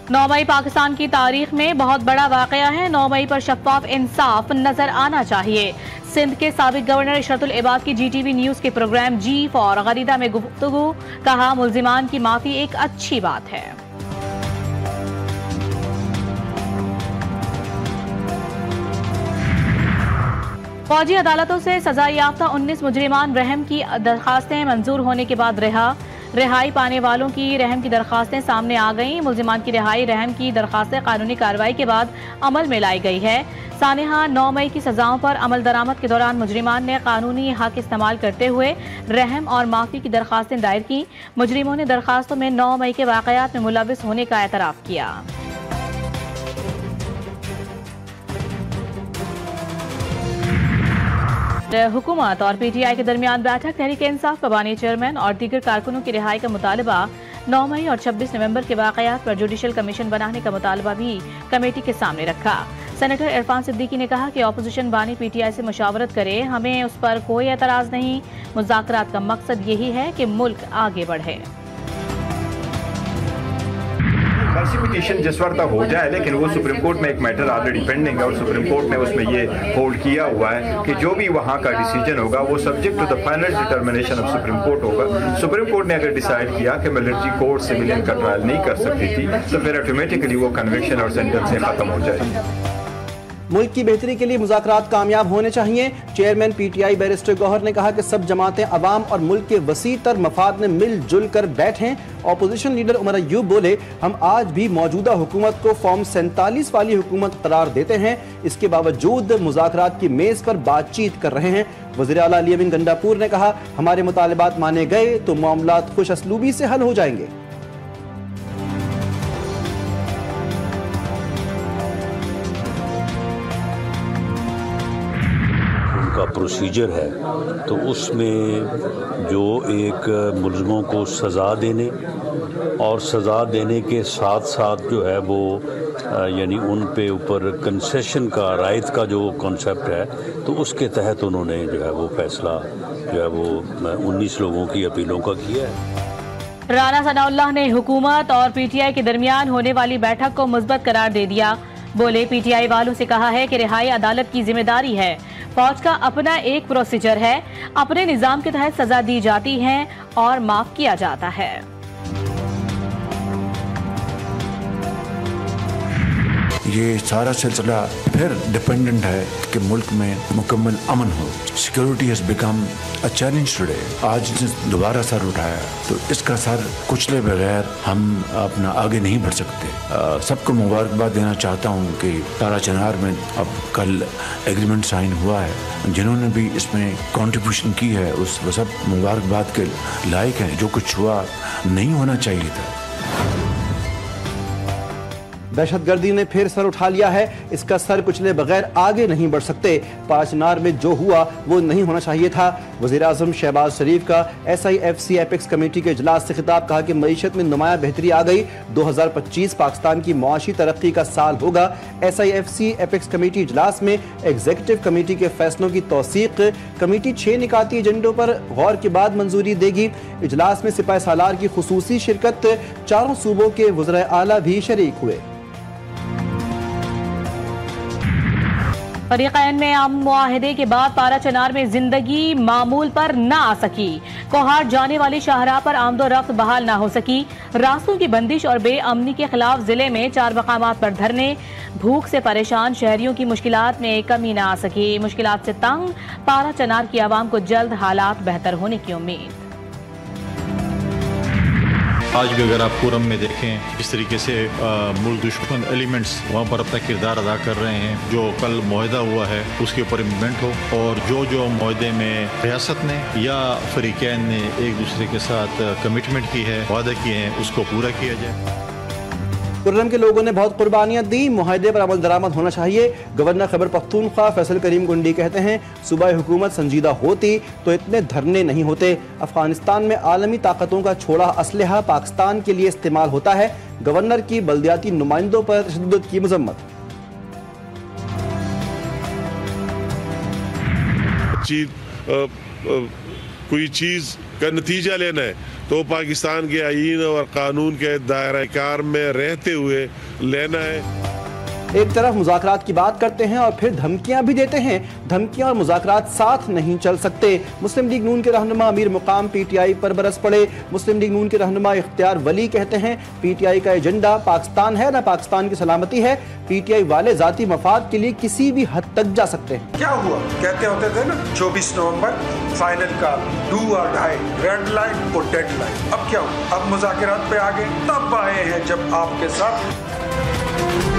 9 मई पाकिस्तान की तारीख में बहुत बड़ा वाकया है। 9 मई पर शफाफ इंसाफ नजर आना चाहिए। सिंध के साबिक गवर्नर इशरतुल इबाद की GTV न्यूज के प्रोग्राम जी फॉर गरीदा में गुफ्तगू, कहा मुल्जिमान की माफी एक अच्छी बात है। फौजी अदालतों से सजा याफ्ता 19 मुजरिमान रहम की दरखास्तें मंजूर होने के बाद रिहाई पाने वालों की रहम की दरखास्तें सामने आ गईं। मुल्जिमान की रिहाई रहम की दरखास्तें कानूनी कार्रवाई के बाद अमल में लाई गई है। सानिहा, 9 मई की सजाओं पर अमल दरामद के दौरान मुजरिमान ने कानूनी हक इस्तेमाल करते हुए रहम और माफी की दरखास्तें दायर की। मुजरिमों ने दरखास्तों में 9 मई के वाकयात में मुलविस होने का एतराफ किया। हुकूमत और PTI के दरमियान बैठक। तहरीक इंसाफ कबानी चेयरमैन और दीगर कारकुनों की रिहाई का मुतालबा। 9 मई और 26 नवंबर के वाकयात पर जुडिशल कमीशन बनाने का मुतालबा भी कमेटी के सामने रखा। सेनेटर इरफान सिद्दीकी ने कहा कि ऑपोजिशन बानी PTI से मशावरत करे, हमें उस पर कोई एतराज नहीं। मुज़ाकरात का मकसद यही है कि मुल्क आगे बढ़े। मर्सी पिटीशन जिस वक्त तक हो जाए, लेकिन वो सुप्रीम कोर्ट में एक मैटर ऑलरेडी पेंडिंग है और सुप्रीम कोर्ट ने उसमें ये होल्ड किया हुआ है कि जो भी वहाँ का डिसीजन होगा वो subject to the final determination of Supreme Court होगा। सुप्रीम कोर्ट ने अगर डिसाइड किया कि मिलिट्री कोर्ट सिविलियन का ट्रायल नहीं कर सकती थी तो फिर ऑटोमेटिकली वो कन्विक्शन और सेंटेंस से खत्म हो जाएगी। मुल्क की बेहतरी के लिए मुज़ाकरात कामयाब होने चाहिए। चेयरमैन PTI बैरिस्टर गौहर ने कहा कि सब जमातें अवाम और मुल्क के वसी तर मफाद में मिलजुल कर बैठें। ऑपोजिशन लीडर उमर अय्यूब बोले, हम आज भी मौजूदा हुकूमत को फॉर्म 47 वाली हुकूमत करार देते हैं, इसके बावजूद मुज़ाकरात की मेज पर बातचीत कर रहे हैं। वज़ीर आला अली अमीन गंडापुर ने कहा, हमारे मुतालिबात माने गए तो मामलात खुश असलूबी से हल हो जाएंगे। का प्रोसीजर है तो उसमें जो एक मुल्ज़िमों को सज़ा देने और सज़ा देने के साथ साथ जो है वो यानी उन पे ऊपर कंसेशन का रायत का जो कॉन्सेप्ट है तो उसके तहत उन्होंने जो है वो फैसला जो है वो 19 लोगों की अपीलों का किया है। राना सनाउल्लाह ने हुकूमत और PTI के दरमियान होने वाली बैठक को मुस्बत करार दे दिया। बोले, PTI वालों से कहा है कि रिहाई अदालत की जिम्मेदारी है। फौज का अपना एक प्रोसीजर है, अपने निजाम के तहत सजा दी जाती है और माफ किया जाता है। ये सारा सिलसिला फिर डिपेंडेंट है कि मुल्क में मुकम्मल अमन हो। Security has become a challenge today. आज इसने दोबारा सर उठाया तो इसका सर कुचले बगैर हम अपना आगे नहीं बढ़ सकते। सबको मुबारकबाद देना चाहता हूँ कि तारा चनार में अब कल एग्रीमेंट साइन हुआ है। जिन्होंने भी इसमें कंट्रीब्यूशन की है उस वो सब मुबारकबाद के लायक हैं। जो कुछ हुआ नहीं होना चाहिए था। दहशतगर्दी ने फिर सर उठा लिया है, इसका सर कुचले बगैर आगे नहीं बढ़ सकते। पांचनार में जो हुआ वो नहीं होना चाहिए था। वज़ीर आज़म शहबाज शरीफ का SIFC एपेक्स कमेटी के इजलास से खिताब, कहा कि मईशत में नुमाया बेहतरी आ गई। 2025 पाकिस्तान की मुआशी तरक्की का साल होगा। SIFC एपेक्स कमेटी इजलास में एग्जीक्यूटिव कमेटी के फैसलों की तौसीक। कमेटी 6 निकाती एजेंडों पर गौर के बाद मंजूरी देगी। इजलास में सिपाही सालार की खुसूसी शिरकत। 4 सूबों के वज़राए आला भी शरीक हुए। फरीक़ैन में अमन मुआहदे के बाद पारा चनार में जिंदगी मामूल पर न आ सकी। कोहाट जाने वाली शाहराह पर आमदोरफ्त बहाल न हो सकी। रास्तों की बंदिश और बेअमनी के खिलाफ जिले में 4 मकामात पर धरने। भूख से परेशान शहरियों की मुश्किलात में कमी न आ सकी। मुश्किलात से तंग पारा चनार की आवाम को जल्द हालात बेहतर होने की उम्मीद। आज भी अगर आप पूरम में देखें इस तरीके से मुल्क दुश्मन एलिमेंट्स वहाँ पर अपना किरदार अदा कर रहे हैं। जो कल मुआहदा हुआ है उसके ऊपर इम्प्लीमेंट हो और जो मुआहदे में रियासत ने या फरीकैन ने एक दूसरे के साथ कमिटमेंट की है, वादा किए हैं, उसको पूरा किया जाए। खुर्रम के लोगों ने बहुत कुर्बानियां दी, मुआहदे पर अमल दरामद होना चाहिए। गवर्नर खैबर पख्तूनख्वा फैसल करीम गुंडी कहते हैं, सूबाई हुकूमत संजीदा होती तो इतने धरने नहीं होते। अफगानिस्तान में आलमी ताकतों का छोड़ा असलहा पाकिस्तान के लिए इस्तेमाल होता है। गवर्नर की बल्दियाती नुमाइंदों पर तशद्दुद की मजम्मत। कोई चीज का नतीजा लेना है तो पाकिस्तान के आईन और कानून के दायरा कार में रहते हुए लेना है। एक तरफ मुज़ाकरात की बात करते हैं और फिर धमकियां भी देते हैं। धमकियां और मुज़ाकरात साथ नहीं चल सकते। मुस्लिम लीग नून के रहनुमा अमीर मुकाम पीटीआई पर बरस पड़े। मुस्लिम लीग नून के रहनुमा इख्तियार वली कहते हैं पीटीआई का एजेंडा पाकिस्तान है, ना पाकिस्तान की सलामती है। पीटीआई वाले जाती मफाद के लिए किसी भी हद तक जा सकते हैं। क्या हुआ कहते होते थे ना 24 नवंबर फाइनल का डू और डाई, रेड लाइन और डेड लाइन। अब क्या हुआ? अब मुज़ाकरात पे आ गए, तब आए हैं जब आपके साथ